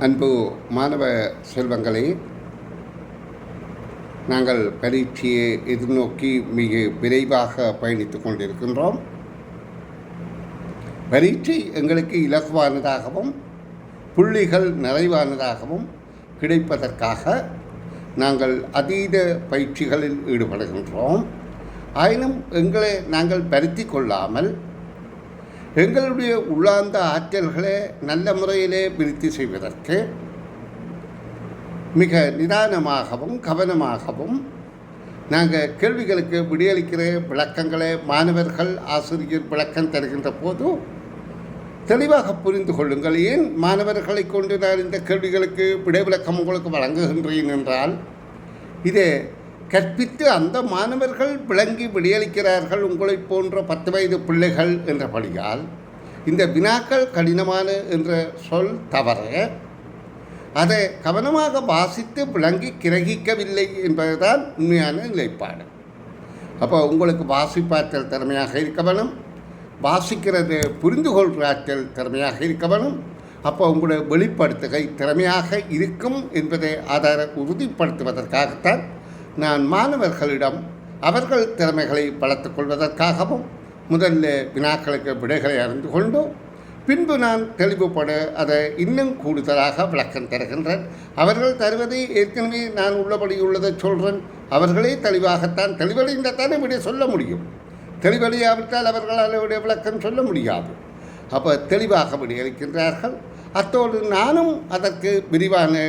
அன்பு மாணவ செல்வங்களே, நாங்கள் பரீட்சையை எதிர்நோக்கி மிக விரைவாக பயணித்து கொண்டிருக்கின்றோம். பரீட்சை எங்களுக்கு இலகுவானதாகவும் புள்ளிகள் நிறைவானதாகவும் கிடைப்பதற்காக நாங்கள் அதீத பயிற்சிகளில் ஈடுபடுகின்றோம். ஆயினும் எங்களை நாங்கள் பருத்தி கொள்ளாமல் எங்களுடைய உள்ளார்ந்த ஆற்றல்களை நல்ல முறையிலே விருத்தி செய்வதற்கு மிக நிதானமாகவும் கவனமாகவும் நாங்கள் கேள்விகளுக்கு விடையளிக்கிற விளக்கங்களை மாணவர்கள் ஆசிரியர் விளக்கம் தருகின்ற போது தெளிவாக புரிந்து கொள்ளுங்கள். ஏன் மாணவர்களை கொண்டு நான் இந்த கேள்விகளுக்கு விடை விளக்கம் உங்களுக்கு வழங்குகின்றேன் என்றால், இதை கற்பித்து அந்த மாணவர்கள் விளங்கி விடையளிக்கிறார்கள் உங்களை போன்ற 10 வயது பிள்ளைகள் என்றபடியால் இந்த வினாக்கள் கடினமான என்ற சொல் தவற அதை கவனமாக வாசித்து விளங்கி கிரகிக்கவில்லை என்பதுதான் உண்மையான நிலைப்பாடு. அப்போ உங்களுக்கு வாசிப்பாற்றல் திறமையாக இருக்க வேணும், வாசிக்கிறது புரிந்து கொள்கிற ஆற்றல் திறமையாக இருக்க வேணும். அப்போ உங்களுடைய வெளிப்படுத்துகை திறமையாக இருக்கும் என்பதை உறுதிப்படுத்துவதற்காகத்தான் நான் மாணவர்களிடம் அவர்கள் திறமைகளை வளர்த்துக் கொள்வதற்காகவும் முதல்ல வினாக்களுக்கு விடைகளை அறிந்து கொண்டு பின்பு நான் தெளிவுபட அதை இன்னும் கூடுதலாக விளக்கம் தருகின்றேன். அவர்கள் தருவதை ஏற்கனவே நான் உள்ளபடி உள்ளதை சொல்கிறேன். அவர்களே தெளிவாகத்தான் தெளிவடைந்தால் விடை சொல்ல முடியும். தெளிவடையாவிட்டால் அவர்களால் விட விளக்கம் சொல்ல முடியாது. அப்போ தெளிவாக விடையளிக்கின்றார்கள். அத்தோடு நானும் அதற்கு விரிவான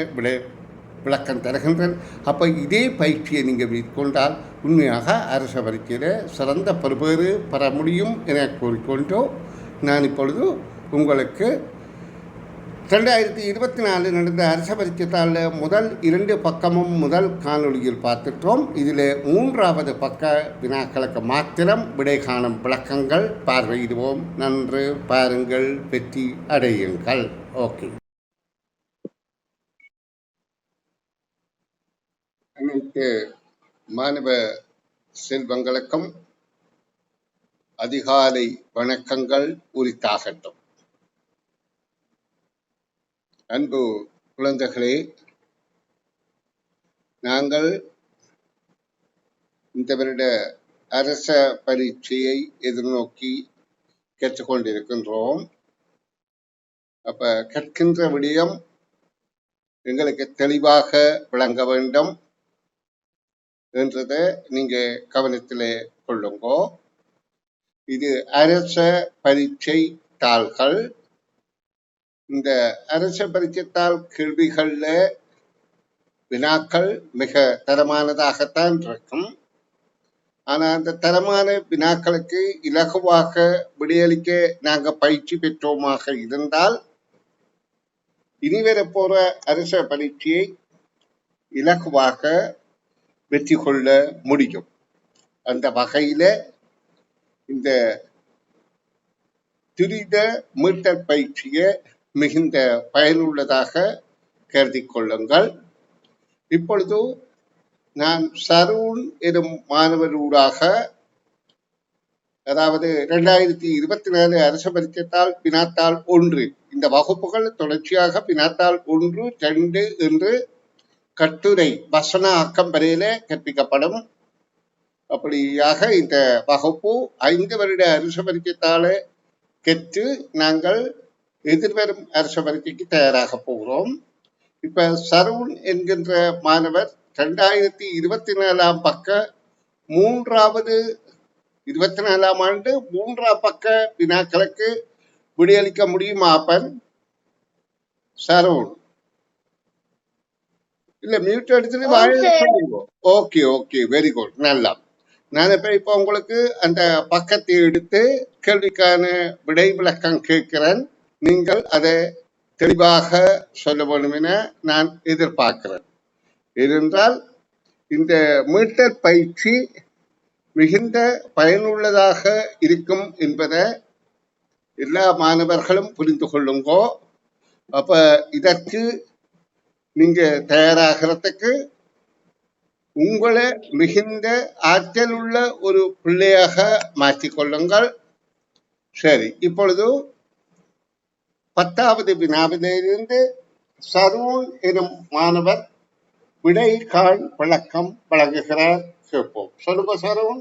விளக்கம் தருகின்றேன். அப்போ இதே பயிற்சியை நீங்கள் மேற்கொண்டால் உண்மையாக அரச பரீட்சையில் சிறந்த பெறுபேறு பெற முடியும் என கூறிக்கொண்டோ நான் இப்பொழுது உங்களுக்கு 2024 நடந்த அரச பரீட்சைத்தாளில் முதல் 2 பக்கமும் முதல் காணொலியில் பார்த்துட்டோம். இதில் 3வது பக்க வினாக்களுக்கு மாத்திரம் விடை காணும் விளக்கங்கள் பார்வையிடுவோம். நன்று பாருங்கள், வெற்றி அடையுங்கள். ஓகே. அனைத்து மாணவ செல்வங்களுக்கும் அதிகாலை வணக்கங்கள் உரித்தாகட்டும். அன்பு குழந்தைகளே, நாங்கள் இந்த வருட அரச பரீட்சையை எதிர்நோக்கி கற்றுக்கொண்டிருக்கின்றோம். அப்ப கற்கின்ற விடயம் எங்களுக்கு தெளிவாக விளங்க வேண்டும் என்றதை நீங்க கவனத்திலே கொள்ளுங்கோ. இது அரச பரீட்சை தாள்கள். இந்த அரச பரீட்சை தாள் கேள்விகள்ல வினாக்கள் மிக தரமானதாகத்தான் இருக்கும். ஆனா அந்த தரமான வினாக்களுக்கு இலகுவாக விடையளிக்க நாங்க பயிற்சி பெற்றோமாக இருந்தால் இனிவர போற அரச பரீட்சையை இலகுவாக வெற்றி கொள்ள முடியும். அந்த வகையில இந்த துரித மீட்டல் பயிற்சியை மிகுந்த பயனுள்ளதாக கருதி கொள்ளுங்கள். இப்பொழுது நான் சரூன் எனும் மாணவரூடாக, அதாவது 2024 அரச பரீட்சைத்தாள் வினாத்தாள் 1 இந்த வகுப்புகள் தொடர்ச்சியாக வினாத்தாள் 1, 2 என்று கட்டுரை வசன ஆக்கம் வரையில கற்பிக்கப்படும். அப்படியாக இந்த வகுப்பு 5 வருட அரச பரீட்சைத்தாளை கற்று நாங்கள் எதிர்வரும் அரச பரீட்சைக்கு தயாராக போகிறோம். இப்ப சரூன் என்கின்ற மாணவர் 2024 பக்க 3வது 24 ஆண்டு 3ஆம் பக்க வினாக்களுக்கு விடையளிக்க முடியுமா? அப்பன் சரூன் இல்ல மியூட் எடுத்துட்டு வாங்க. ஓகே ஓகே, வெரி குட், நல்லா. நான் இப்ப உங்களுக்கு அந்த பக்கத்தை எடுத்து கேள்விக்கான விடை விளக்கம் கேட்கிறேன். நீங்கள் அதை தெளிவாக சொல்ல வேண்டும் என நான் எதிர்பார்க்கிறேன். ஏனென்றால் இந்த மீட்டர் பயிற்சி மிகுந்த பயனுள்ளதாக இருக்கும் என்பதை எல்லா மாணவர்களும் புரிந்து கொள்ளுங்கோ. அப்ப இதற்கு நீங்க தயாராகிறதுக்கு உங்களை மிகுந்த ஆற்றல் உள்ள ஒரு பிள்ளையாக மாற்றிக்கொள்ளுங்கள். சரி, இப்பொழுது 10வது வினாவிலிருந்து சரூன் எனும் மாணவர் விடை காண் விளக்கம் வழங்குகிறார். கேட்போம். சொல்லுங்க சரூன்.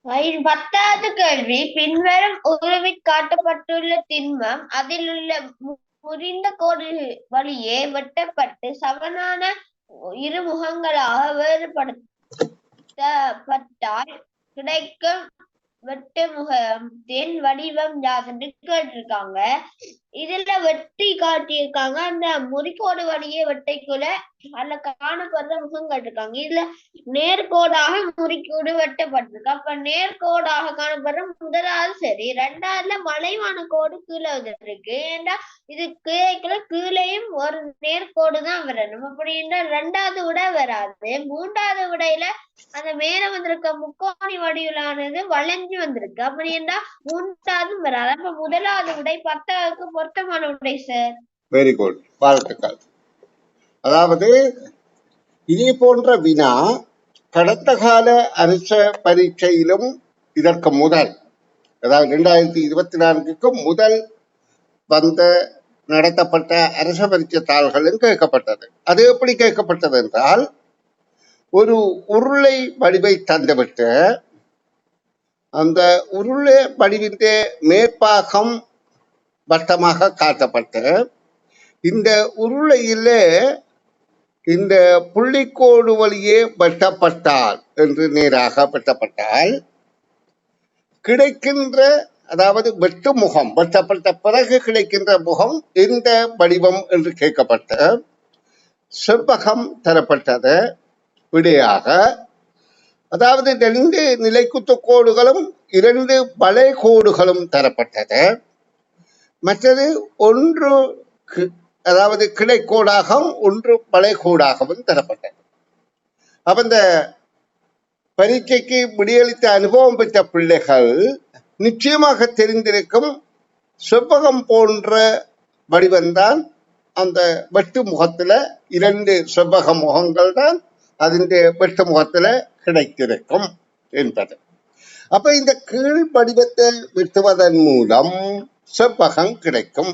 10வது கேள்வி. பின்வரும் உருவில் காட்டப்பட்டுள்ள திண்மம் அதில் உள்ள முறிந்த கோடு வழியே வெட்டப்பட்டு சமனான இரு முகங்களாக வேறுபடுத்தப்பட்டால் கிடைக்கும் வெட்டு முகத்தின் வடிவம் யாதுன்னு கேட்டிருக்காங்க. இதுல வெட்டி காட்டியிருக்காங்க. அந்த முறிக்கோடு வழியே வெட்டைக்குள்ள அதுல காணப்படுற முகங்கள் இருக்காங்க. இதுல நேர்கோடாக முறிக்கோடு வெட்டப்பட்டிருக்கு. அப்ப நேர்கோடாக காணப்படுற முதலாவது சரி. ரெண்டாவதுல மலைவான கோடு கீழே இருக்கு. ஏன்னா இது கீழேயும் ஒரு நேர்கோடு தான் வரணும். அப்படின்னா ரெண்டாவது விட வராது. மூன்றாவது விடையில அந்த மேல வந்திருக்க முக்கோணி வடிவிலானது வளைஞ்சு வந்திருக்கு. அப்படின்னா மூன்றாவது வராது. அப்ப முதலாவது விடை 10க்கு பொருத்தமான விடை சார். வெரி குட், வாழ்த்துக்கள். அதாவது இதே போன்ற வினா கடந்த கால அரச பரீட்சையிலும் இதற்கு முதல், அதாவது 2024க்கு முதல் வந்த நடத்தப்பட்ட அரச பரீட்சை தாள்களும் கேட்கப்பட்டது. அது எப்படி கேட்கப்பட்டது என்றால், ஒரு உருளை வடிவை தந்துவிட்டு அந்த உருளை வடிவின் மேற்பாகம் வட்டமாக காட்டப்பட்டு இந்த உருளையிலே இந்த புள்ளிக்கோடு வழியே வெட்டப்பட்டால் என்று நேராக வெட்டப்பட்டால் கிடைக்கின்ற, அதாவது வெட்டு முகம் வெட்டப்பட்ட பிறகு கிடைக்கின்ற முகம் எந்த வடிவம் என்று கேட்கப்பட்ட செவ்வகம் தரப்பட்டது விடையாக. அதாவது 2 நிலைக்குத்து கோடுகளும் 2 வளை கோடுகளும் தரப்பட்டது. மற்றது ஒன்று அதாவது கிடைக்கோடாகவும் ஒன்று வளைகோடாகவும் தரப்பட்டது. அப்ப இந்த பரீட்சைக்கு விடியளித்த அனுபவம் பெற்ற பிள்ளைகள் நிச்சயமாக தெரிந்திருக்கும் செவ்வகம் போன்ற வடிவம்தான் அந்த வெட்டு முகத்துல 2 செவ்வக முகங்கள் தான் அதனுடைய வெட்டு முகத்துல கிடைத்திருக்கும் என்பது. அப்ப இந்த கீழ் வடிவத்தை வெட்டுவதன் மூலம் செவ்வகம் கிடைக்கும்.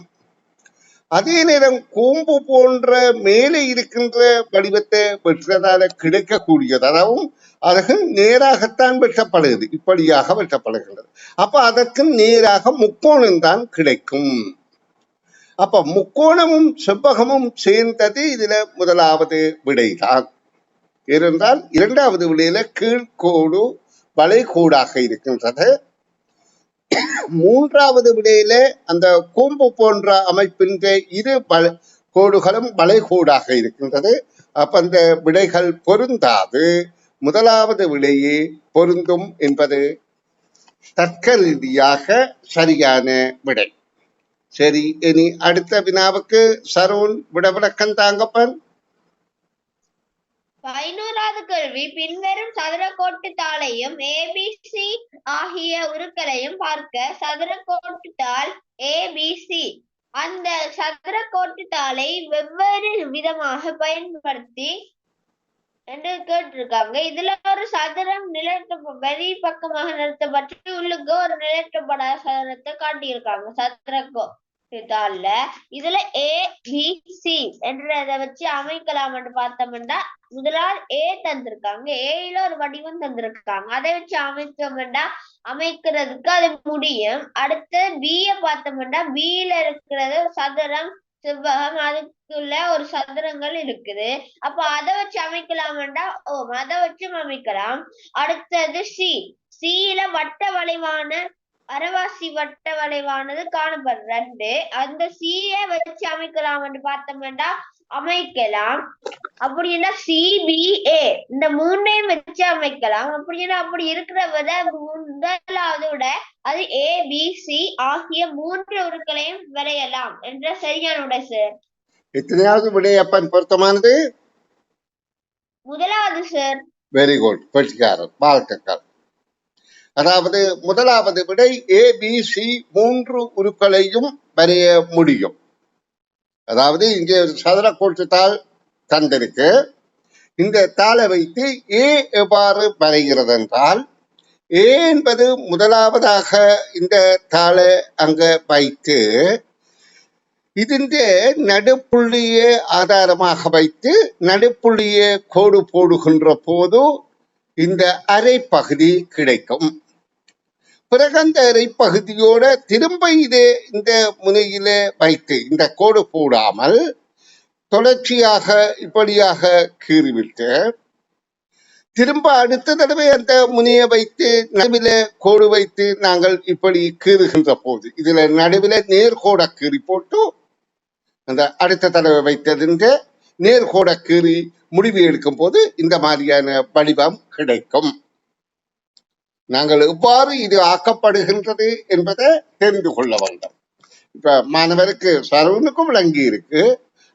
அதே நேரம் கூம்பு போன்ற மேலே இருக்கின்ற வடிவத்தை வெட்டுறதால கிடைக்கக்கூடியதாகவும் அதற்கு நேராகத்தான் வெட்டப்படுகிறது, இப்படியாக வெட்டப்படுகிறது. அப்ப அதற்கு நேராக முக்கோணம் தான் கிடைக்கும். அப்ப முக்கோணமும் செவ்வகமும் சேர்ந்தது இதுல முதலாவது விடைதான். ஏனென்றால் இரண்டாவது விடையில கீழ்கோடு வளைகோடாக இருக்கின்றது. மூன்றாவது விடையில அந்த கூம்பு போன்ற அமைப்பின் 2 கோடுகளும் வளைகோடாக இருக்கின்றது. அப்ப அந்த விடைகள் பொருந்தாது. முதலாவது விடையே பொருந்தும் என்பது தர்க்க ரீதியாக சரியான விடை. சரி, இனி அடுத்த வினாவுக்கு சரூன் விளக்கம் தாங்கப்பன். 11வது கேள்வி. பின்வரும் சதுரக்கோட்டு தாளையும் ஏபிசி ஆகிய உருக்களையும் பார்க்க சதுரக்கோட்டு தாள் ஏபிசி அந்த சதுரக்கோட்டு தாளை வெவ்வேறு விதமாக பயன்படுத்தி என்று கேட்டிருக்காங்க. இதுல ஒரு சதுரம் வெளி பக்கமாக நிறுத்தப்பட்டு உள்ளுக்கு ஒரு நிலட்டப்படாத சதுரத்தை காட்டியிருக்காங்க சதுரக்கோ தாள்ல. இதுல ஏபிசி என்றதை வச்சு அமைக்கலாம் என்று பார்த்தோம்னா முதலாவது ஏ தந்திருக்காங்க. ஏல ஒரு வடிவம் தந்திருக்காங்க. அதை வச்சு அமைச்சோம்னா அமைக்கிறதுக்கு அது முடியும். அடுத்து பிய பார்த்தோம்னா பியில இருக்கிறது சதுரம் செவ்வகம், அதுக்குள்ள ஒரு சதுரங்கள் இருக்குது. அப்ப அதை வச்சு அமைக்கலாம்டா அதை வச்சும் அமைக்கலாம். அடுத்தது சில வட்ட வளைவான அரவாசி வட்ட வளைவானது காணப்படுற அந்த சீய வச்சு அமைக்கலாம்னு பார்த்தோம்னா அமைக்கலாம். அப்படின்னா சிபிஏ இந்த 3ஐயும் வச்சு அமைக்கலாம். அப்படின்னா அப்படி இருக்கிற விட முதலாவது விட அது ஏபிசி ஆகிய 3 உருக்களையும் வரையலாம் என்ற சரியான விடை சார். எத்தனையாவது விடை அப்பன் பொருத்தமானது? முதலாவது சார். வெரி குட், பட்டிக்காரர், வாழ்த்துக்கள். அதாவது முதலாவது விடை ஏபிசி 3 உருக்களையும் வரைய முடியும். அதாவது இங்கே சதுரக்கோட்டு தாள் தந்திருக்கு. இந்த தாளை வைத்து ஏ எவ்வாறு வரைகிறது என்றால், ஏ என்பது முதலாவதாக இந்த தாளை அங்க வைத்து ഇതിന്റെ நடுப்புள்ளியை ஆதாரமாக வைத்து நடுப்புள்ளியை கோடு போடுகின்ற போது இந்த அரை பகுதி கிடைக்கும். பிறகு அந்த அரை பகுதியோட திரும்ப இதே இந்த முனையில வைத்து இந்த கோடு போடாமல் தொடர்ச்சியாக இப்படியாக கீறிவிட்டு திரும்ப அடுத்த தடவை அந்த முனையை வைத்து நடுவில கோடு வைத்து நாங்கள் இப்படி கீறுகின்ற போது இதுல நடுவில நேர்கோட கீறி போட்டு அந்த அடுத்த தடவை வைத்ததுன்ற நேர்கோட கீறி முடிவு எடுக்கும் போது இந்த மாதிரியான வடிவம் கிடைக்கும். நாங்கள் எவ்வாறு இது ஆக்கப்படுகின்றது என்பதை தெரிந்து கொள்ள வேண்டும். இப்ப மாணவருக்கு சரவணுக்கும் விளங்கி இருக்கு,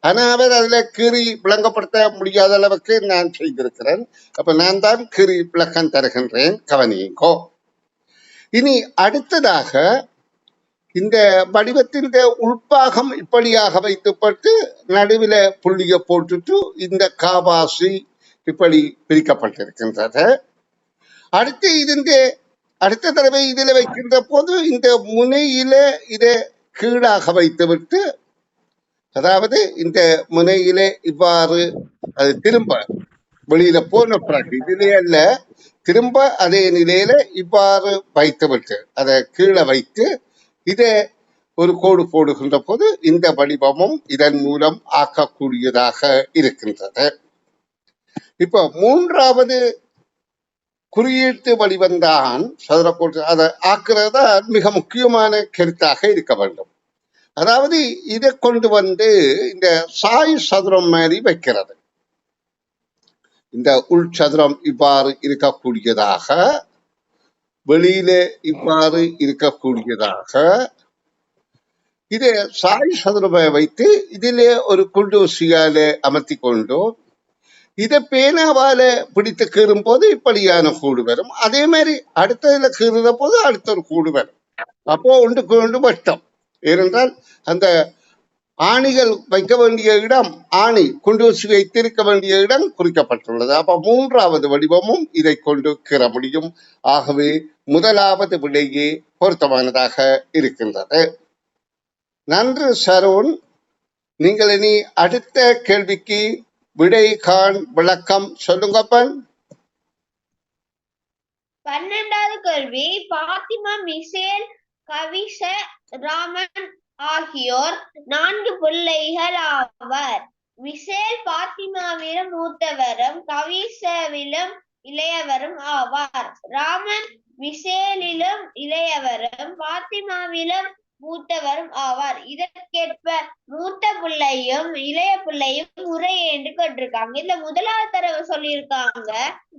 ஆனா அவர் அதுல கீறி விளங்கப்படுத்த முடியாத அளவுக்கு நான் செய்திருக்கிறேன். அப்ப நான் தான் கீறி விளக்கம் தருகின்றேன், கவனியுங்கோ. இனி அடுத்ததாக இந்த வடிவத்தின் உள்பாகம் இப்படியாக வைக்கப்பட்டு நடுவில புள்ளிய போட்டுட்டு இந்த காபாசி இப்படி பிரிக்கப்பட்டிருக்கின்றது. அடுத்து இதுங்க அடுத்த தடவை இதுல வைக்கின்ற போது இந்த முனையில இதை கீழாக வைத்துவிட்டு, அதாவது இந்த முனையிலே இவ்வாறு அது திரும்ப வெளியில போன பிறகு இதுலயே அல்ல, திரும்ப அதே நிலையில இவ்வாறு வைத்துவிட்டு அதை கீழே வைத்து இதை ஒரு கோடு போடுகின்ற போது இந்த வடிவமும் இதன் மூலம் ஆக்கக்கூடியதாக இருக்கின்றது. இப்ப மூன்றாவது குறியீட்டு வடிவம்தான் சதுரக்கோட்டு. அதை ஆக்குறதா மிக முக்கியமான கருத்தாக இருக்க வேண்டும். அதாவது இதை கொண்டு வந்து இந்த சாய் சதுரம் மாதிரி வைக்கிறது. இந்த உள் சதுரம் இவ்வாறு இருக்கக்கூடியதாக, வெளியில இவ்வாறு இருக்கக்கூடியதாக இதை சாய் சதுரமை வைத்து இதிலே ஒரு குண்டூசியால அமர்த்தி கொண்டு இதை பேனாவால பிடித்து கீறும் போது இப்படியான கூடு வரும். அதே மாதிரி அடுத்ததுல கீறுற போது அடுத்த ஒரு கூடு வரும். அப்போ ஒன்றுக்கு ஒன்று வட்டம். ஏனென்றால் அந்த ஆணிகள் வைக்க வேண்டிய இடம், ஆணி குண்டூசி வைத்திருக்க வேண்டிய இடம் குறிக்கப்பட்டுள்ளது. அப்ப மூன்றாவது வடிவமும் இதை கொண்டு கீற முடியும். ஆகவே முதலாவது விடையே பொருத்தமானதாக இருக்கின்றது. நன்று சரோன், நீங்கள் இனி அடுத்த கேள்விக்கு விடை காண் விளக்கம் சொல்லுங்கப்பன். 12வது கேள்வி. பாத்திமா, மிசேல், கவிச, ராமன் ஆகியோர் 4 பிள்ளைகள் ஆவர். மிசேல் பாத்திமாவிலும் மூத்தவரும் கவிசவிலும் இளையவரும் ஆவார். ராமன் மிசேலிலும் இளையவரும் பாத்திமாவிலும் மூத்தவரும் ஆவார். இதற்கேற்ப மூத்த பிள்ளையும் இளைய பிள்ளையும் முறையே என்று கேட்டிருக்காங்க. இதுல முதலாவது தடவை சொல்லியிருக்காங்க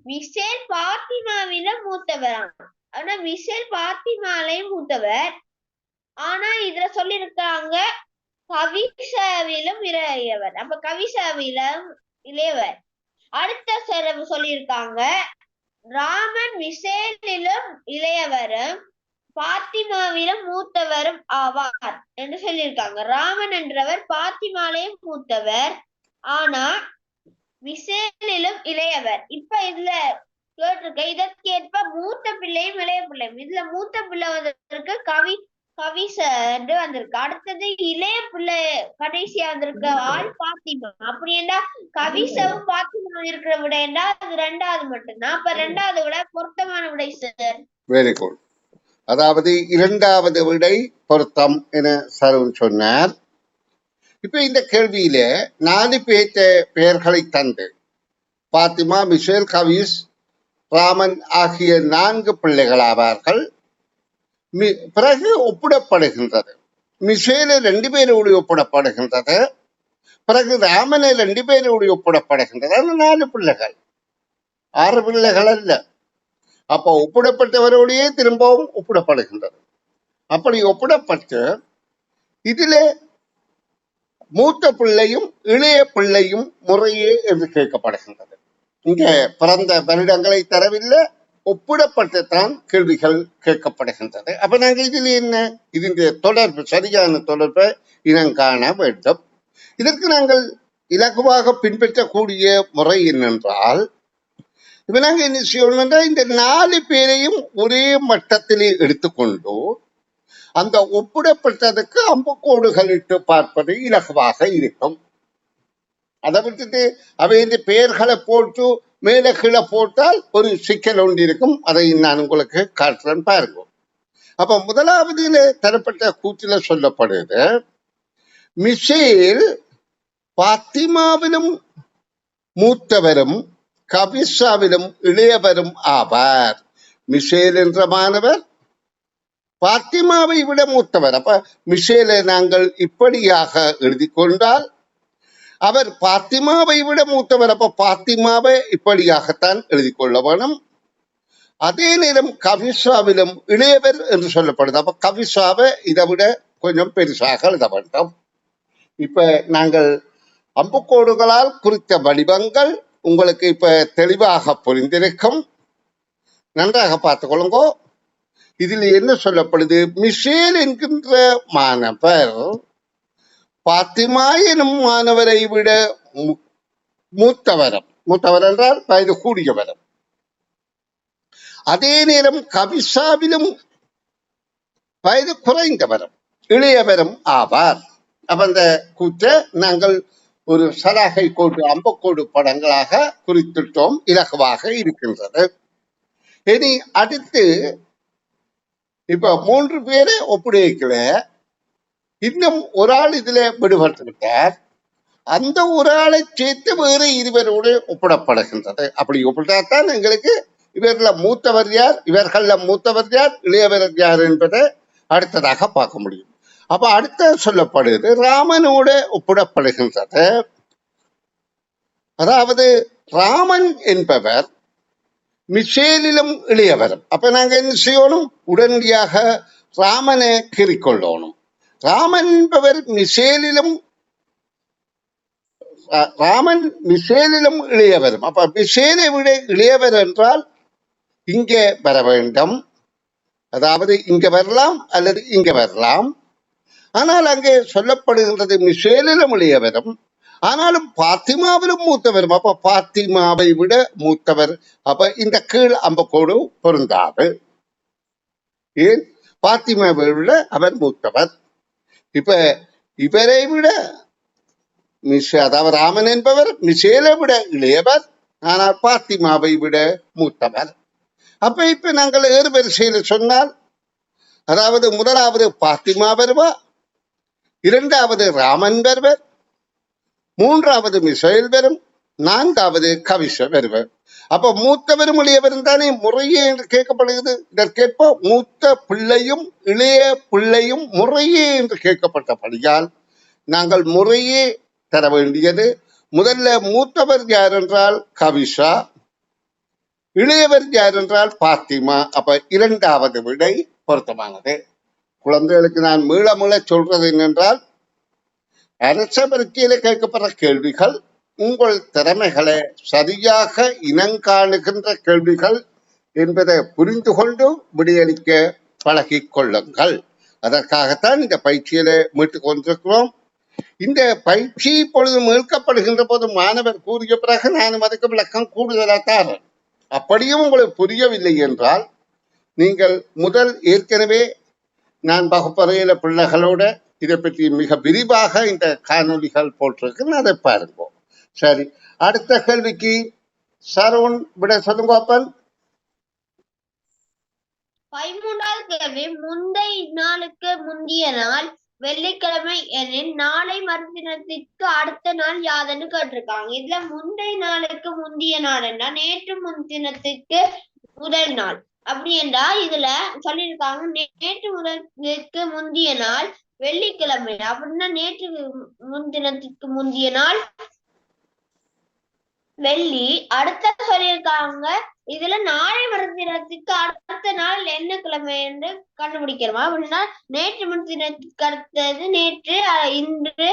மிசேல் பாத்திமாவிலும் மூத்தவராம். ஆனா மிசேல் பாத்திமாலையும் மூத்தவர். ஆனா இதுல சொல்லியிருக்காங்க கவிசாவிலும் இளையவர். அப்ப கவிசாவிலும் இளையவர். அடுத்த தடவை சொல்லியிருக்காங்க ராமன் மிசேலிலும் இளையவரும் பாத்திமாவிலும் மூத்தவரும் ஆவார் என்று சொல்லியிருக்காங்க. ராமன் என்றவர் பாத்திமாலையும் மூத்தவர், ஆனா மிசேலிலும் இளையவர். இப்ப இதுல கேட்டிருக்க இதற்கேற்ப மூத்த பிள்ளையும் இளைய பிள்ளையும். இதுல மூத்த பிள்ளை வந்திருக்கு கவிச என்று வந்திருக்கு. அடுத்தது இளைய பிள்ளை கடைசியா வந்திருக்க ஆள் பாத்திமா. அப்படி என்றா கவிசவும் பாத்திமா இருக்கிற விட என்றா அது 2வது மட்டும்தான். அப்ப 2வது விட பொருத்தமான விடை சார். Very good. அதாவது 2வது விடை பொருத்தம் என சரவன் சொன்னார். இப்ப இந்த கேள்வியில 4 பேற்ற பெயர்களை தந்து பாத்திமா, மிசேல், கவிஸ், ராமன் ஆகிய 4 பிள்ளைகள் ஆவார்கள். பிறகு ஒப்பிடப்படுகின்றது. மிசேல 2 பேரோடு ஒப்பிடப்படுகின்றது. பிறகு ராமனை 2 பேரோடு ஒப்பிடப்படுகின்றது. 4 பிள்ளைகள், 6 பிள்ளைகள் அல்ல. அப்போ ஒப்பிடப்பட்டவரோடையே திரும்பவும் ஒப்பிடப்படுகின்றது. அப்படி ஒப்பிடப்பட்டு இதில மூத்த பிள்ளையும் இளைய பிள்ளையும் முறையே என்று கேட்கப்படுகின்றது. இங்க பிறந்த வருடங்களை தரவில்லை, ஒப்பிடப்பட்டுத்தான் கேள்விகள் கேட்கப்படுகின்றது. அப்ப நாங்கள் இதில் என்ன, இதனுடைய தொடர்பு, சரியான தொடர்பை இனங்காண வேண்டும். இதற்கு நாங்கள் இலகுவாக பின்பற்றக்கூடிய முறை என்னென்றால், இப்ப நாங்கள் என்ன செய்யணும்னா இந்த 4 பேரையும் ஒரே மட்டத்திலே எடுத்துக்கொண்டு அந்த ஒப்பிடப்பட்டதுக்கு அம்புக்கோடுகள் இட்டு பார்ப்பது இலகுவாக இருக்கும். அதை விட்டுட்டு அவையின் பெயர்களை போட்டு மேல கீழே போட்டால் ஒரு சிக்கல் ஒன்று இருக்கும். அதை நான் உங்களுக்கு காட்டுறேன் பாருங்க. அப்ப முதலாவதுல தரப்பட்ட கூற்றில சொல்லப்படுது, மிஷேல் பாத்திமாவிலும் மூத்தவரும் கபிசாவிலும் இளையவரும் ஆவார். மிஷேல் என்ற மாணவர் பாத்திமாவை விட மூத்தவர். அப்ப மிஷேலை நாங்கள் இப்படியாக எழுதி கொண்டால் அவர் பாத்திமாவை விட மூத்தவர். அப்ப பாத்திமாவை இப்படியாகத்தான் எழுதி கொள்ள வேணும். அதே நேரம் கவிசாவிலும் இளையவர் என்று சொல்லப்படுது. அப்ப கவிசாவை இதை விட கொஞ்சம் பெருசாக எழுத வேண்டும். இப்ப நாங்கள் அம்புக்கோடுகளால் குறித்த வடிவங்கள் உங்களுக்கு இப்ப தெளிவாக புரிந்திருக்கும். நன்றாக பார்த்துக் கொள்ளுங்கோ. இதில் என்ன சொல்லப்படுது, மிஷேல் என்கின்ற மாணவர் பாத்திமா எனும் மாணவரை விட மூத்தவரம். மூத்தவர் என்றால் வயது கூடியவரம். அதே நேரம் கவிசாவிலும் வயது குறைந்தவரும் இளையவரும் ஆவார். அப்ப அந்த கூற்றை நாங்கள் ஒரு சலாகை கோடு அம்பக்கோடு படங்களாக குறித்திட்டோம். இலகுவாக இருக்கின்றது. இனி அடுத்து இப்ப 3 பேரை ஒப்படைக்கல, இன்னும் ஒரு ஆள் இதுல விடுபட்டு விட்டார். அந்த ஒரு ஆளை சேர்த்து வேறு 2 ஒப்பிடப்படுகின்றது. அப்படி ஒப்பிட்டால்தான் எங்களுக்கு இவர்கள மூத்தவர் யார், இவர்கள மூத்தவர் யார், இளையவர் யார் என்பதை அடுத்ததாக பார்க்க முடியும். அப்ப அடுத்த சொல்லப்படுது ராமனோடு ஒப்பிடப்படுகின்றது. அதாவது ராமன் என்பவர் மிஷேலிலும் இளையவரும். அப்ப நாங்க என்ன செய்யணும், உடனடியாக ராமனை கீறிக்கொள்ளணும். ராமன் என்பவர் ராமன் மிஷேலிலும் இளையவரும். அப்ப மிஷேலை விட இளையவர் என்றால் இங்கே வர வேண்டும். அதாவது இங்க வரலாம் அல்லது இங்க வரலாம். ஆனால் அங்கே சொல்லப்படுகின்றது மிஷேலிலும் இளையவரும், ஆனாலும் பாத்திமாவிலும் மூத்தவரும். அப்ப பாத்திமாவை விட மூத்தவர். அப்ப இந்த கீழ் அம்பக்கோடு பொருந்தாது. ஏன், பாத்திமாவை விட அவர் மூத்தவர். இப்ப இவரை விட அதாவது ராமன் என்பவர் மிஷேலை விட இளையவர், ஆனால் பாத்திமாவை விட மூத்தவர். அப்ப இப்ப நாங்கள் ஏறு வரிசையில சொன்னால், அதாவது முதலாவது பாத்திமா வருவா, 2வது ராமன் வருவர், 3வது மிஷேல் வரும், 4வது கவிஷ வருவர். அப்ப மூத்தவரும் இளையவரும் தானே முறையே என்று கேட்கப்படுகிறது. இதற்கேற்ப மூத்த பிள்ளையும் இளைய பிள்ளையும் முறையே என்று கேட்கப்பட்டபடியால் நாங்கள் முறையே தர வேண்டியது, முதல்ல மூத்தவர் யார் என்றால் கவிஷா, இளையவர் யார் என்றால் பாத்திமா. அப்ப 2வது விடை பொருத்தமானது. குழந்தைகளுக்கு நான் மீள சொல்றது என்னென்றால், அரச பரீட்சையில கேட்கப்படுற கேள்விகள் உங்கள் திறமைகளை சரியாக இனங்காணுகின்ற கேள்விகள் என்பதை புரிந்து கொண்டு விடையளிக்க பழகிக் கொள்ளுங்கள். அதற்காகத்தான் இந்த பயிற்சியில மீட்டுக் கொண்டிருக்கிறோம். இந்த பயிற்சி இப்பொழுது மீட்கப்படுகின்ற போது மாணவர் கூறிய பிறகு நானும் அதுக்கு விளக்கம் கூடுதலாக. அப்படியும் உங்களுக்கு புரியவில்லை என்றால் நீங்கள் முதல் ஏற்கனவே நான் வகுப்பறையில பிள்ளைகளோட இதை பற்றி மிக விரிவாக இந்த காணொலிகள் போட்டிருக்கு, அதை பாருங்க. சரி, அடுத்த கேள்விக்கு சரவண் விட சொல்லுங்க. அப்பன் 13வது கேள்வி, முந்தைய நாளுக்கு முந்திய நாள் வெள்ளிக்கிழமை எனில் நாளை மறுதினத்திற்கு அடுத்த நாள் யாதுன்னு கேட்டிருக்காங்க. இதுல முந்தைய நாளுக்கு முந்திய நாள் என்ன, நேற்று முன்தினத்துக்கு முதல் நாள். அப்படி என்றா இதுல சொல்லியிருக்காங்க நேற்று முதலுக்கு முந்திய நாள் வெள்ளிக்கிழமை. அப்படின்னா நேற்று முன்தினத்துக்கு முந்திய நாள் வெள்ளி. அடுத்த சொல்லியிருக்காங்க இதுல நாளை மறுதினத்துக்கு அடுத்த நாள் என்ன கிழமை என்று கண்டுபிடிக்கிறோமா. அப்படின்னா நேற்று முன்தினத்துக்கு அடுத்தது நேற்று, இன்று,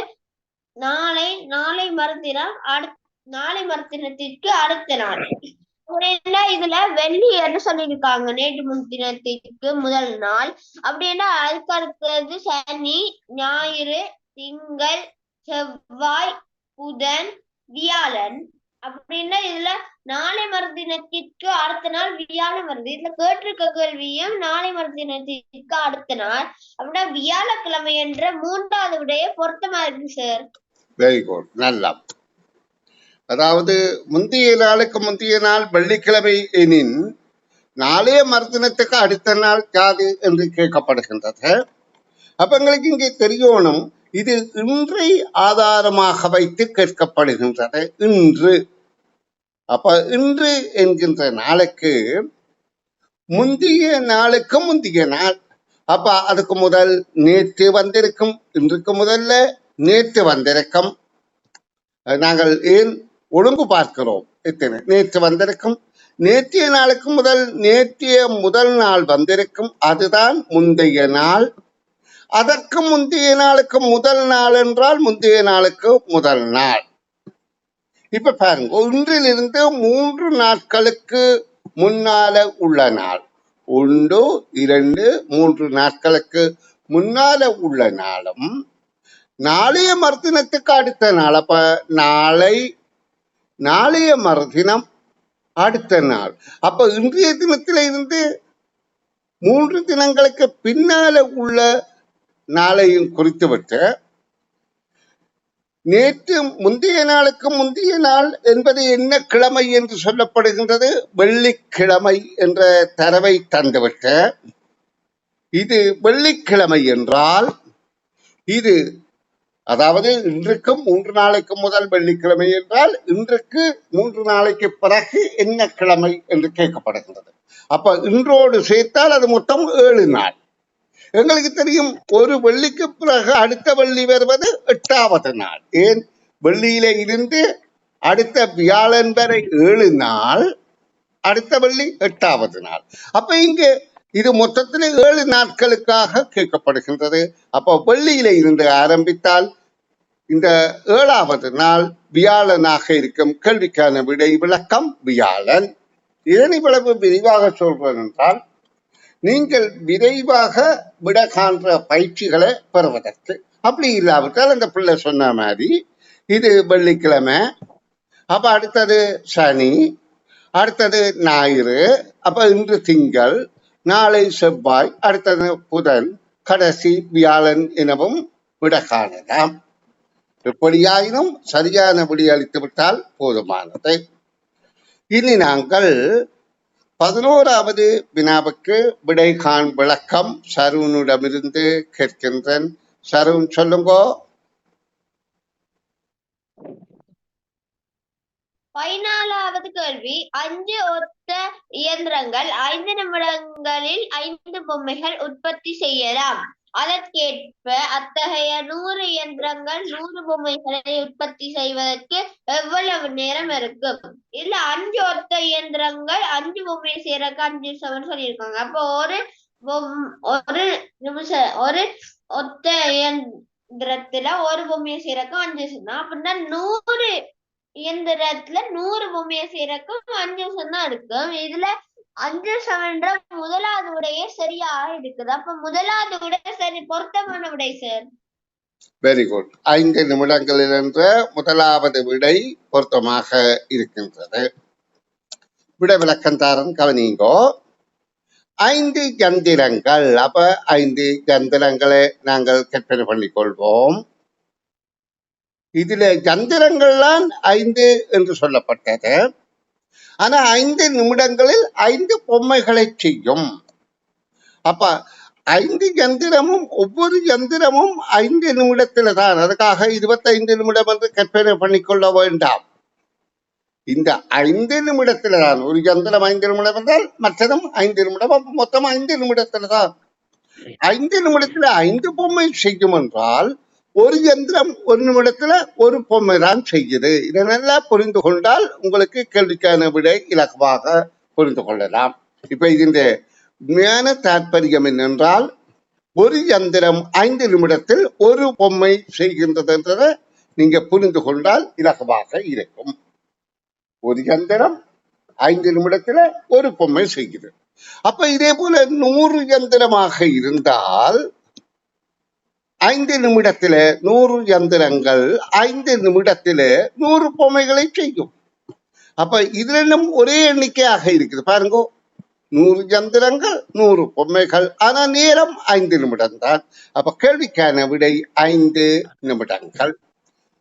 நாளை, நாளை மறுதினம், நாளை மறுதினத்திற்கு அடுத்த நாள். இதுல வெள்ளி என்று சொல்லியிருக்காங்க நேற்று முன்தினத்திற்கு முதல் நாள். அப்படின்னா அதுக்கு அடுத்தது சனி, ஞாயிறு, திங்கள், செவ்வாய், புதன், வியாழன். அப்படின்னா இதுல நாளை மறுதினத்திற்கு அடுத்த நாள் வியாழன் வருது. இதுல கேட்டிருக்க கேள்வியும் நாளை மறுதினத்திற்கு அடுத்த நாள் அப்படின்னா வியாழக்கிழமை என்ற 3வது விடைய பொருத்தமா இருக்கு சார். வெரி குட், நல்லா. அதாவது முந்தைய நாளுக்கு முந்தைய நாள் வெள்ளிக்கிழமை எனின் நாளைய மறுதினத்துக்கு அடுத்த நாள் யாது என்று கேட்கப்படுகின்றது. அப்ப எங்களுக்கு இங்கே தெரியணும், இது இன்றை ஆதாரமாக வைத்து கேட்கப்படுகின்றது. இன்று. அப்ப இன்று என்கின்ற நாளுக்கு முந்தைய நாளுக்கு முந்தைய நாள். அப்ப அதுக்கு முதல் நேற்று வந்திருக்கும், இன்றுக்கு முதல்ல நேற்று வந்திருக்கும். நாங்கள் ஏன் ஒழுங்கு பார்க்கிறோம்? எத்தனை நேற்று வந்திருக்கும், நேற்றைய நாளுக்கு முதல் நேற்றைய முதல் நாள் வந்திருக்கும், அதுதான் முந்தைய நாள். அதற்கு முந்தைய நாளுக்கு முதல் நாள் என்றால் முந்தைய நாளுக்கு முதல் நாள். இப்ப பாருங்க, ஒன்றிலிருந்து 3 நாட்களுக்கு முன்னால உள்ள நாள். 1, 2, 3 நாட்களுக்கு முன்னால உள்ள நாளும் நாளைய மறுதினத்துக்கு அடுத்த நாள். அப்ப நாளைய மறுதினம் அடுத்த நாள். அப்ப இன்றைய தினத்தில இருந்து 3 தினங்களுக்கு பின்னால உள்ள நாளையும் குறித்துவிட்டு நேற்று முந்தைய நாளுக்கு முந்தைய நாள் என்பது என்ன கிழமை என்று சொல்லப்படுகின்றது? வெள்ளிக்கிழமை என்ற தரவை தந்துவிட்டு, இது வெள்ளிக்கிழமை என்றால் இது அதாவது இன்றுக்கு 3 நாளைக்கு முதல் வெள்ளிக்கிழமை என்றால் இன்றுக்கு 3 நாளைக்கு பிறகு என்ன கிழமை என்று கேட்கப்படுகின்றது. அப்ப இன்றோடு சேர்த்தால் அது மொத்தம் 7 நாள். எங்களுக்கு தெரியும், ஒரு வெள்ளிக்கு பிறகு அடுத்த வெள்ளி வருவது 8வது நாள். ஏன்? வெள்ளியில இருந்து அடுத்த வியாழன் வரை 7 நாள், அடுத்த வெள்ளி 8வது நாள். அப்ப இங்க இது மொத்தத்தில் 7 நாட்களுக்காக கேட்கப்படுகின்றது. அப்ப வெள்ளியில இருந்து ஆரம்பித்தால் இந்த 7வது நாள் வியாழனாக இருக்கும். கேள்விக்கான விடை விளக்கம் வியாழன். இதன் இவ்வளவு விரிவாக சொல்றேன் என்றால், நீங்கள் விரைவாக விட காண்ற பயிற்சிகளை பெறுவதற்கு. அப்படி இல்லாவிட்டால் அந்த பிள்ளை சொன்ன மாதிரி இது வெள்ளிக்கிழமை, அப்ப அடுத்தது சனி, அடுத்தது ஞாயிறு, அப்ப இன்று திங்கள், நாளை செவ்வாய், அடுத்தது புதன், கடைசி வியாழன் எனவும் விட காணலாம். எப்படியாயினும் சரியான விடை அளித்து விட்டால் போதுமானது. இனி நாங்கள் 11வது வினாவுக்கு விடை காண் விளக்கம் சருவனிடமிருந்து கேட்கின்றேன். சருவன், சொல்லுங்க. 14வது கேள்வி, 5 ஒத்த இயந்திரங்கள் 5 நிமிடங்களில் 5 பொம்மைகள் உற்பத்தி செய்யலாம். அதற்கேற்ப அத்தகைய 100 இயந்திரங்கள் 100 பொம்மைகளை உற்பத்தி செய்வதற்கு எவ்வளவு நேரம் இருக்கும்? இதுல 5 ஒத்த இயந்திரங்கள் 5 பொம்மை செய்யறதுக்கு 5 நிமிஷம் சொல்லியிருக்காங்க. அப்போ ஒரு நிமிஷம், ஒரு ஒத்த இயந்திரத்துல ஒரு பொம்மையை செய்யறதுக்கு 5 நிமிஷம் தான். அப்படின்னா 100 இயந்திரத்துல 100 பொம்மையை செய்யறதுக்கு 5 நிமிஷம் தான் இருக்கும். இதுல 5 நிமிஷம் என்ற முதலாவது விடையே சரியா இருக்குது. அப்ப முதலாவது விடை சரி, பொருத்தமான விடை சார். Very good. 5 நிமிடங்களில் என்ற முதலாவது விடை பொருத்தமாக இருக்கின்றது. விட விளக்கந்தாரன் கவனிங்கோ. 5 யந்திரங்கள். அப்ப 5 யந்திரங்களை நாங்கள் கற்பனை பண்ணிக் கொள்வோம். இதுல யந்திரங்கள்லாம் 5 என்று சொல்லப்பட்டது. ஆனா 5 நிமிடங்களில் 5 பொம்மைகளை செய்யும். அப்ப 5 யந்திரமும் ஒவ்வொரு யந்திரமும் 5 நிமிடத்துல தான். அதுக்காக 25 நிமிடம் என்று கற்பனை பண்ணிக்கொள்ள வேண்டாம். இந்த 5 நிமிடத்துல தான். ஒரு யந்திரம் 5 நிமிடம் என்றால் மற்றதும் 5 நிமிடம், மொத்தம் 5 நிமிடத்துல தான். 5 நிமிடத்துல 5 பொம்மை செய்யும் என்றால் ஒரு யந்திரம் 1 நிமிடத்துல ஒரு பொம்மை தான் செய்யுது. இதை நல்லா புரிந்து கொண்டால் உங்களுக்கு கேள்விக்கான விடை இலகுவாக புரிந்து கொள்ளலாம். இப்ப இதன் உண்மையான தாற்பயம் என்னென்றால், ஒரு யந்திரம் 5 நிமிடத்தில் ஒரு பொம்மை செய்கின்றது என்றதை நீங்க புரிந்து கொண்டால் இலகுவாக இருக்கும். ஒரு யந்திரம் 5 நிமிடத்துல ஒரு பொம்மை செய்கிறது. அப்ப இதே போல 100 யந்திரமாக இருந்தால் 5 நிமிடத்துல 100 யந்திரங்கள் 5 நிமிடத்துல 100 பொம்மைகளை செய்யும். அப்ப இது ரெண்டும் ஒரே எண்ணிக்கையாக இருக்குது பாருங்க. 100 யந்திரங்கள் 100 பொம்மைகள், ஆனா நேரம் 5 நிமிடம் தான். அப்ப கேள்விக்கான விடை 5 நிமிடங்கள்.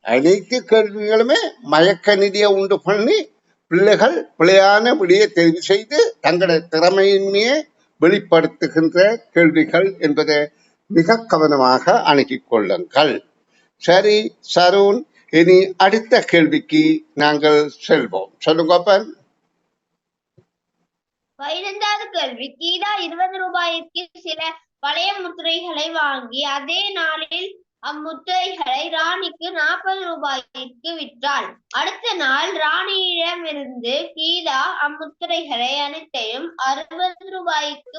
அனைத்து கேள்விகளுமே மயக்க நிதியை உண்டு பண்ணி பிள்ளைகள் பிழையான விடையை தெரிவு செய்து தங்களுடைய திறமையின்மையை வெளிப்படுத்துகின்ற கேள்விகள் என்பதை மிக கவனமாக அணுகிக் கொள்ளுங்கள். சரி சருண், இனி அடுத்த கேள்விக்கு நாங்கள் செல்வோம். சொல்லுங்க அப்பன். 15வது கேள்வி. கீதா 20 ரூபாய்க்கு சில பழைய முத்திரைகளை வாங்கி அதே நாளில் அம்முத்திரைகளை ராணிக்கு 40 ரூபாய்க்கு விற்றாள். அடுத்த நாள் ராணியிடமிருந்து கீதா அம்முத்திரைகளை அனைத்தையும் 60 ரூபாய்க்கு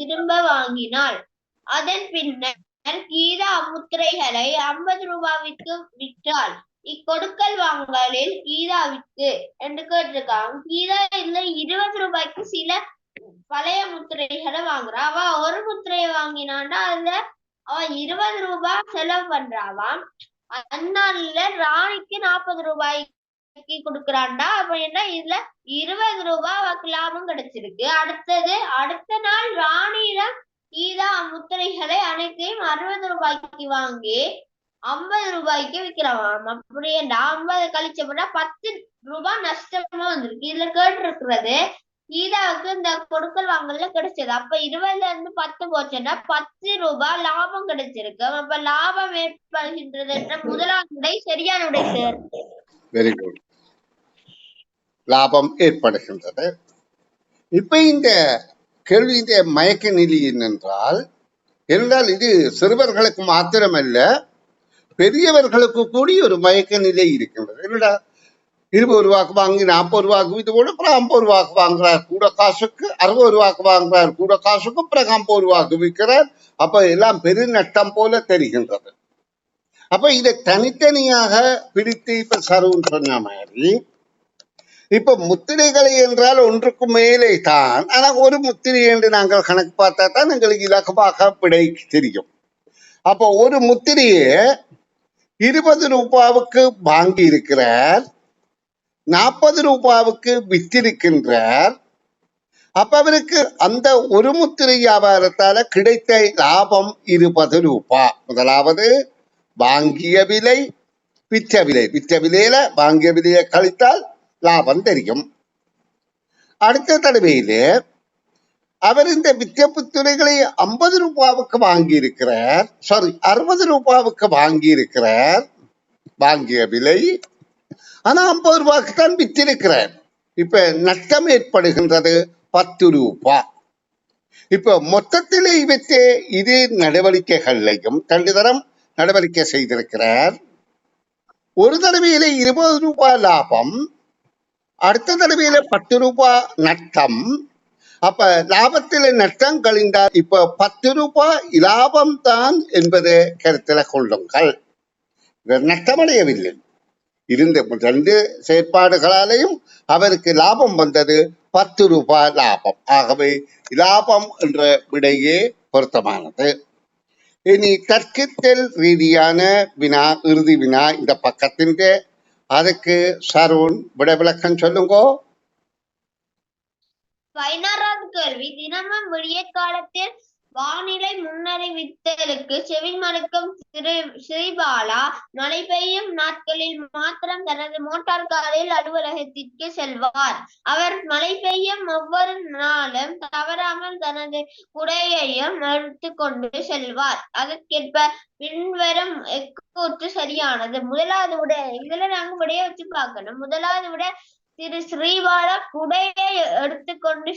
திரும்ப வாங்கினாள். அதன் பின்னர் கீதா அம்முத்திரைகளை 50 ரூபாய்க்கு விற்றாள். இக்கொடுக்கல் வாங்கலில் கீதாவிற்கு என்று கேட்டிருக்காங்க. கீதா இல்ல 20 ரூபாய்க்கு சில பழைய முத்திரைகளை வாங்குறா. அவ ஒரு முத்திரையை வாங்கினாண்டா அதுல அவ 20 ரூபாய் செலவு பண்றாவாம். அதனால ராணிக்கு 40 ரூபாய்க்கு கொடுக்குறாண்டா. அப்ப என்ன, இதுல 20 ரூபாய் அவக்கு லாபம் கிடைச்சிருக்கு. அடுத்த நாள் ராணியிடம் கீதா முத்திரைகளை அனைத்தையும் 60 ரூபாய்க்கு வாங்கி 50 ரூபாய்க்கு விற்கிறவாம். அப்படியே 50 கழிச்சப்படா 10 ரூபாய் நஷ்டமா வந்திருக்கு. இதுல கேட்டிருக்கிறது கீதாவுக்கு இந்த கொடுக்கல் வாங்கல கிடைச்சது. அப்ப 20ல இருந்து 10 போச்சுன்னா 10 ரூபாய் லாபம் கிடைச்சிருக்கு. அப்ப லாபம் ஏற்படுகின்றது என்ற முதலாவது விடை சரியான விடை சார். Very good. லாபம் ஏற்படுகின்றது. இப்ப இந்த கேள்வியுடைய மயக்க நிலை என்னென்றால் இது சிறுவர்களுக்கு மாத்திரமல்ல, பெரியவர்களுக்கு கூடிய ஒரு மயக்க நிலை இருக்கின்றது. என்னடா 20 ரூபாய்க்கு வாங்கி 40 ரூபாய்க்கு இது கூட அப்புறம் 50 ரூபாய்க்கு வாங்குறார் கூட காசுக்கு, 60 ரூபாய்க்கு வாங்குறார் கூட காசுக்கு, அப்புறம் 50 ரூபாய்க்கு விற்கிறார். அப்ப எல்லாம் பெரு நட்டம் போல தெரிகின்றது. அப்ப இதை தனித்தனியாக பிரித்து இப்ப சருவன் சொன்ன மாதிரி இப்ப முத்திரைகளை என்றால் ஒன்றுக்கு மேலே தான். ஆனா ஒரு முத்திரை என்று நாங்கள் கணக்கு பார்த்தா தான் எங்களுக்கு இலகுவாக விடை தெரியும். அப்ப ஒரு முத்திரையை 20 ரூபாவுக்கு வாங்கி இருக்கிறார், 40 ரூபாவுக்கு வித்திருக்கின்றார். அப்ப அவருக்கு அந்த ஒரு முத்திரை வியாபாரத்தால கிடைத்த லாபம் 20 ரூபாய். முதலாவது வாங்கிய விலை விற்ற விலை, விற்ற விலையில வாங்கிய விலையை கழித்தால் லாபம் தெரியும். அடுத்த தடவையிலே அவர் இந்த விற்ற புத்திரைகளை 50 ரூபாவுக்கு வாங்கி இருக்கிறார், 60 ரூபாவுக்கு வாங்கி இருக்கிறார் வாங்கிய விலை. ஆனா 50 ரூபாய்க்கு தான் விற்றிருக்கிறார். இப்ப நஷ்டம் ஏற்படுகின்றது 10 ரூபாய். இப்ப மொத்தத்தில் இவற்றை இது நடவடிக்கைகளையும் 2 தரம் நடவடிக்கை செய்திருக்கிறார். ஒரு தடவையில 20 ரூபாய் லாபம், அடுத்த தடவையில 10 ரூபாய் நஷ்டம். அப்ப லாபத்தில் நஷ்டம் கழிந்தால் இப்ப 10 ரூபாய் லாபம் தான் என்பதை கருத்தில் கொள்ளுங்கள். நஷ்டமடையவில்லை. இருந்த 2 செயற்பாடுகளாலேயும் அவருக்கு லாபம் வந்தது 10 ரூபாய் லாபம். ஆகவே லாபம் என்ற விடையே பொருத்தமானது. இனி கற்பித்தல் ரீதியான வினா, இறுதி வினா இந்த பக்கத்தின். அதுக்கு சருண் விட விளக்கம் சொல்லுங்க. 16வது கேள்வி. தினமும் விடிய காலத்தில் வானிலை முன்னறிவித்தலுக்கு செவிமடுக்கும் ஸ்ரீபாலா மழை பெய்யும் நாட்களில் மாத்திரம் தனது மோட்டார் காரில் அலுவலகத்திற்கு செல்வார். அவர் மழை பெய்யும் ஒவ்வொரு நாளும் தவறாமல் தனது குடையையும் எடுத்து கொண்டு செல்வார். அதற்கேற்ப பின்வரும் எக்கூற்று சரியானது. முதலாவது விட, இதுல நாங்க விடைய வச்சு பார்க்கணும். முதலாவது விட, திரு ஸ்ரீபாலா குடையை எடுத்துக்கொண்டு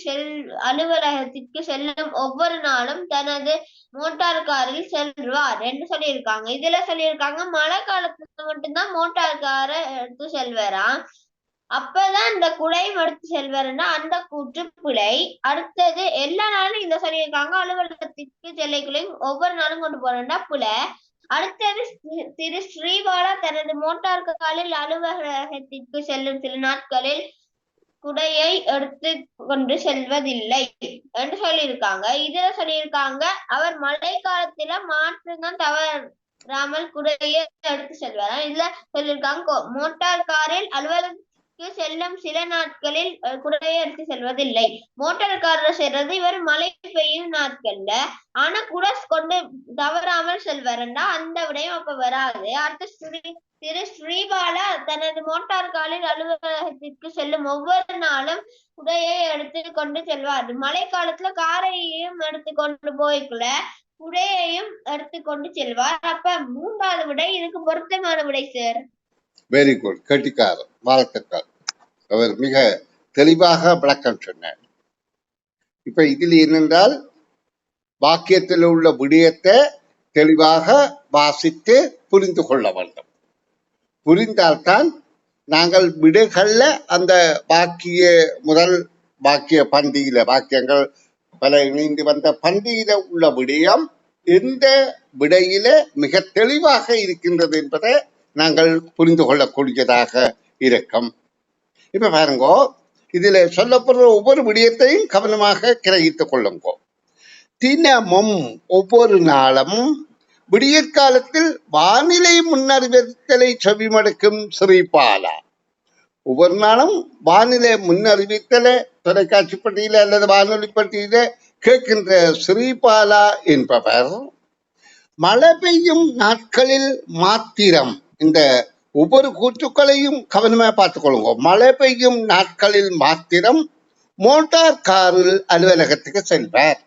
அலுவலகத்திற்கு செல்லும் ஒவ்வொரு நாளும் தனது மோட்டார் காரில் செல்வார் என்று சொல்லியிருக்காங்க. இதுல சொல்லியிருக்காங்க மழை காலத்துல மட்டும்தான் மோட்டார் காரை எடுத்து செல்வாராம். அப்பதான் இந்த குடையும் எடுத்து செல்வாருன்னா அந்த கூற்று பிழை. அடுத்தது எல்லா நாளும் இந்த சொல்லியிருக்காங்க அலுவலகத்திற்கு செல்லைக்குள்ளையும் ஒவ்வொரு நாளும் கொண்டு போறேன்னா பிழை. அடுத்தது திரு ஸ்ரீபாலா தனது மோட்டார் காரில் அலுவலகத்திற்கு செல்லும் சில நாட்களில் குடையை எடுத்து கொண்டு செல்வதில்லை என்று சொல்லியிருக்காங்க. இதுல சொல்லியிருக்காங்க அவர் மழை காலத்துல மாற்றுதான் தவறாமல் குடையை எடுத்து செல்வார். இதுல சொல்லியிருக்காங்க மோட்டார் காரில் செல்லும் சில நாட்களில் குடையை எடுத்து செல்வதில்லை. மோட்டார்காரர் செல்றது இவர் மழை பெய்யும் நாட்கள்ல. ஆனா குடை கொண்டு தவறாமல் செல்வாருன்னா அந்த விடயம் அப்ப வராது. அடுத்து திரு ஸ்ரீபாலா தனது மோட்டார் காரில் அலுவலகத்திற்கு செல்லும் ஒவ்வொரு நாளும் குடையை எடுத்து கொண்டு செல்வார். மழை காலத்துல காரையும் எடுத்து கொண்டு போய்க்குள்ள குடையையும் எடுத்து கொண்டு செல்வார். அப்ப மூன்றாவது விடை இதுக்கு பொருத்தமான விடை சார். வெரி குட், கெட்டிக்காரர், வாழ்த்துக்கள். அவர் மிக தெளிவாக விளக்கம் சொன்னார். இப்ப இதில் என்னென்றால் வாக்கியத்தில் உள்ள விடயத்தை தெளிவாக வாசித்து புரிந்து கொள்ள வேண்டும். புரிந்தால்தான் நாங்கள் விடைகள்ல அந்த வாக்கிய முதல் வாக்கிய பந்தியில வாக்கியங்கள் பல இணைந்து வந்த பந்தியில உள்ள விடயம் எந்த விடையில மிக தெளிவாக இருக்கின்றது என்பதை நாங்கள் புரிந்து கொள்ளக்கூடியதாக இருக்கும். இப்ப பாருங்கோ, இதுல சொல்லப்படுற ஒவ்வொரு விடயத்தையும் கவனமாக கிரகித்துக் கொள்ளுங்கோ. தினமும் ஒவ்வொரு நாளும் விடியற்காலத்தில் வானிலை முன்னறிவித்தலை செவிமடுக்கும் ஸ்ரீபாலா. ஒவ்வொரு நாளும் வானிலை முன்னறிவித்தலை தொலைக்காட்சி பட்டியல அல்லது வானொலி பட்டியல கேட்கின்ற ஸ்ரீபாலா என்பவர் மழை பெய்யும் நாட்களில் மாத்திரம், இந்த ஒவ்வொரு கூற்றுக்களையும் கவனமா பார்த்துக் கொள்ளுங்க. மழை பெய்யும் நாட்களில் மாத்திரம் மோட்டார் காரில் அலுவலகத்துக்கு செல்வார்.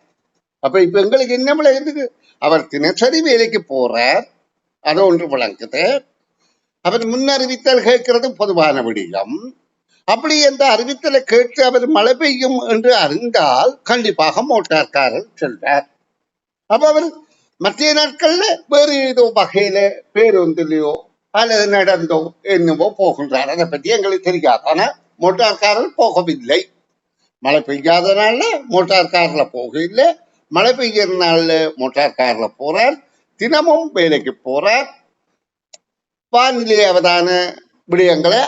அப்ப இப்ப எங்களுக்கு என்ன விளங்குது? அவர் தினசரி வேலைக்கு போறார், அது ஒன்று விளங்குது. அவர் முன்னறிவித்தல் கேட்கிறது பொதுவான விடயம். அப்படி என்ற அறிவித்தலை கேட்டு அவர் மழை பெய்யும் என்று அறிந்தால் கண்டிப்பாக மோட்டார் காரில் செல்வார். அப்ப அவர் மத்திய நாட்கள்ல வேறு ஏதோ வகையில பேருந்துலையோ அல்லது நடந்தோ என்னவோ போகின்றார். அதை பத்தி எங்களுக்கு தெரியாது. ஆனா மோட்டார் காரில் போகவில்லை. மழை பெய்யாத நாள்ல மோட்டார் கார்ல போகவில்லை, மழை பெய்கிற நாள்ல மோட்டார் கார்ல போறார், தினமும் வேலைக்கு போறார், வானிலை அவதான விடயங்களை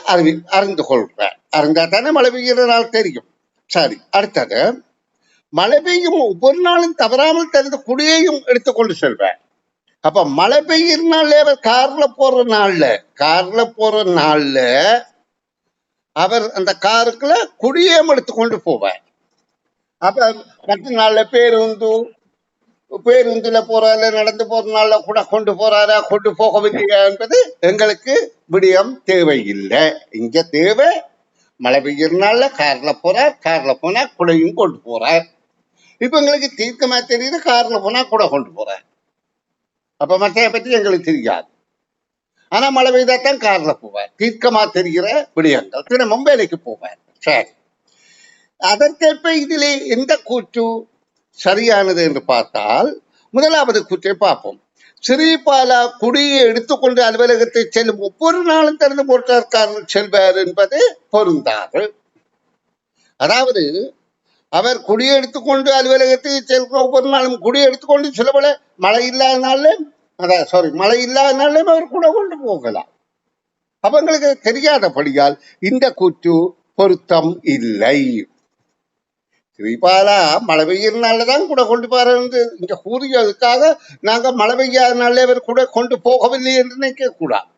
அறிந்து கொள்றார். அறிந்தா தானே மழை பெய்கிற நாள் தெரியும். சரி, அடுத்தது மழை பெய்யும் ஒவ்வொரு நாளும் தவறாமல் தனது குடியையும் எடுத்துக்கொண்டு செல்வார். அப்ப மழை பெய்கிற நாள்ல அவர் கார்ல போற நாள்ல அவர் அந்த காருக்குள்ள குடியையும் எடுத்துக்கொண்டு போவார். அப்ப மற்ற நாள்ல பேருந்துல போறாரு, நடந்து போற நாள்ல கூட கொண்டு போறாரா, கொண்டு போகவில்லையா என்பது எங்களுக்கு விடயம் தேவையில்லை. இங்க தேவை மழை பெய்கிற நாள்ல கார்ல போறார், கார்ல போனா குடையும் கொண்டு போறார். இப்ப எங்களுக்கு தீர்க்கமா தெரியுது கார்ல போனா கூட கொண்டு போறார். அப்ப மற்ற பத்தி எங்களுக்கு தெரியாது. ஆனா மழை பெய்தாத்தான் கார்ல போவார். தீர்க்கமா தெரிகிற விடயங்கள். தினமும் வேலைக்கு போவார். சரி, அதற்கேற்ப இதிலே எந்த கூற்று சரியானது என்று பார்த்தால் முதலாவது கூற்றை பார்ப்போம். ஸ்ரீபாலா குடியை எடுத்துக்கொண்டு அலுவலகத்தை செல்லும் ஒவ்வொரு நாளும் தனது மோட்டார் காரில் செல்வார் என்பது பொருந்தாது. அதாவது அவர் குடியை எடுத்துக்கொண்டு அலுவலகத்தை செல்கிற ஒவ்வொரு நாளும் குடியை எடுத்துக்கொண்டு சிலபல மழை இல்லாத நாள்லயும் அவர் கூட கொண்டு போகலாம். அப்ப எங்களுக்கு தெரியாதபடியால் இந்த கூற்று பொருத்தம் இல்லை. ஸ்ரீபாலா மழை பெய்கிற நாள்லதான் கூட கொண்டு போறாரு இங்க கூறியதுக்காக நாங்க மழை பெய்யாத நாள்ல அவர் கூட கொண்டு போகவில்லை என்று நினைக்க கூடாது.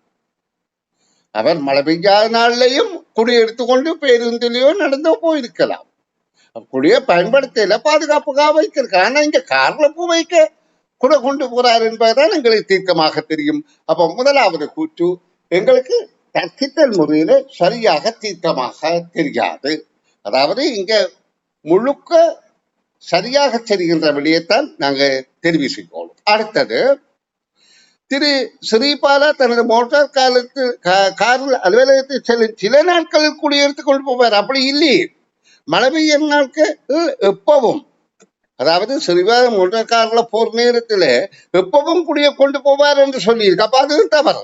அவர் மழை பெய்யாத நாள்லையும் குடி எடுத்துக்கொண்டு பேருந்திலேயோ நடந்தோ போயிருக்கலாம். குடியை பயன்படுத்தல, பாதுகாப்புக்காக வைத்திருக்க. ஆனா இங்க கார்ல போ வைக்க கூட கொண்டு போறார் என்பதுதான் எங்களுக்கு தீர்க்கமாக தெரியும். அப்ப முதலாவது கூற்று எங்களுக்கு தர்க்கித்தல் முறையில சரியாக தீர்க்கமாக தெரியாது. அதாவது இங்க முழுக்க சரியாக தெரிகின்ற விடயத்தான் நாங்க தெரிவிச்சுக்கோம். அடுத்தது, திரு ஸ்ரீபாலா தனது மோட்டார் காரில் அலுவலகத்தை செல்லும் சில நாட்களில் குடியெடுத்து கொண்டு போவார். அப்படி இல்லையே, மழை பெய்ய நாட்கள் எப்பவும், அதாவது ஸ்ரீபாலா மோட்டார் கார்ல போற நேரத்துல எப்பவும் குடிய கொண்டு போவார் என்று சொல்லியிருக்கு. அப்ப அது தவறு.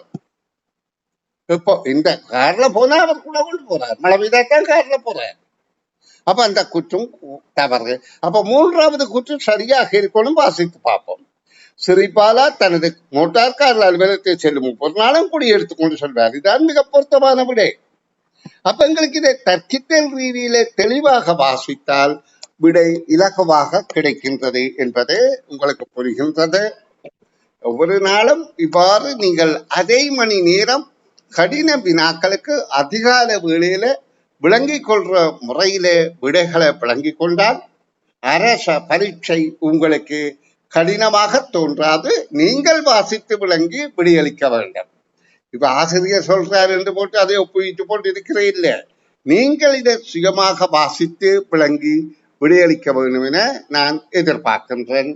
இப்போ இந்த கார்ல போனா அவர் கூட கொண்டு போறார், மழை பெய்தாத்தான் கார்ல போறார். அப்ப அந்த குற்றம் தவறு. அப்ப மூன்றாவது குற்றம் சரியாக இருக்கணும். வாசித்து பார்ப்போம். ஸ்ரீபாலா தனது மோட்டார் கார் அலுவலகத்தை செல்லும் ஒவ்வொரு நாளும் குடி எடுத்துக்கொண்டு சொல்வார். இதுதான் மிக பொருத்தமான விடை. அப்ப எங்களுக்கு இதை தர்க்கித்தல் ரீதியில தெளிவாக வாசித்தால் விடை இலகுவாக கிடைக்கின்றது என்பது உங்களுக்கு புரிகின்றது. ஒவ்வொரு நாளும் இவ்வாறு நீங்கள் அதே மணி நேரம் கடின வினாக்களுக்கு அதிகால வேளையில விளங்கிக் கொள்ற முறையிலே விடைகளை விளங்கிக் கொண்டால் அரச பரீட்சை உங்களுக்கு கடினமாக தோன்றாது. நீங்கள் வாசித்து விளங்கி விடையளிக்க வேண்டும். இப்ப ஆசிரியர் சொல்றார் என்று போட்டு அதை ஒப்புவித்து போட்டு இருக்கிறே இல்லை. நீங்கள் இதை சுயமாக வாசித்து விளங்கி விடையளிக்க வேண்டும் என நான் எதிர்பார்க்கின்றேன்.